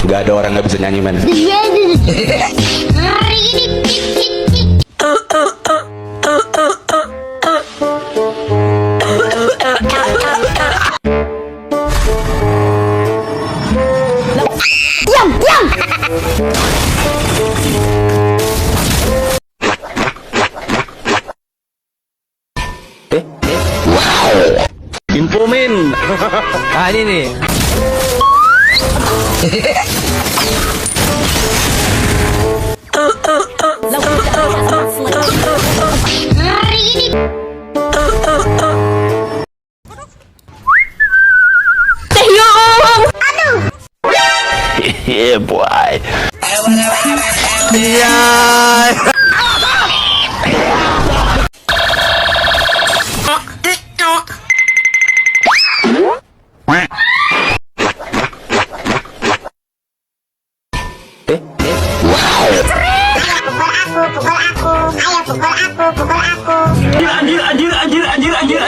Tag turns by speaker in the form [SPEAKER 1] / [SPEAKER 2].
[SPEAKER 1] Gak ada orang nggak bisa nyanyi, men.
[SPEAKER 2] Diam, diam.
[SPEAKER 1] Wow. Infomin.
[SPEAKER 3] Ah, ini nih.
[SPEAKER 1] Yeah, boy.
[SPEAKER 2] Pukul aku, ayo pukul aku, pukul aku.
[SPEAKER 1] Anjir.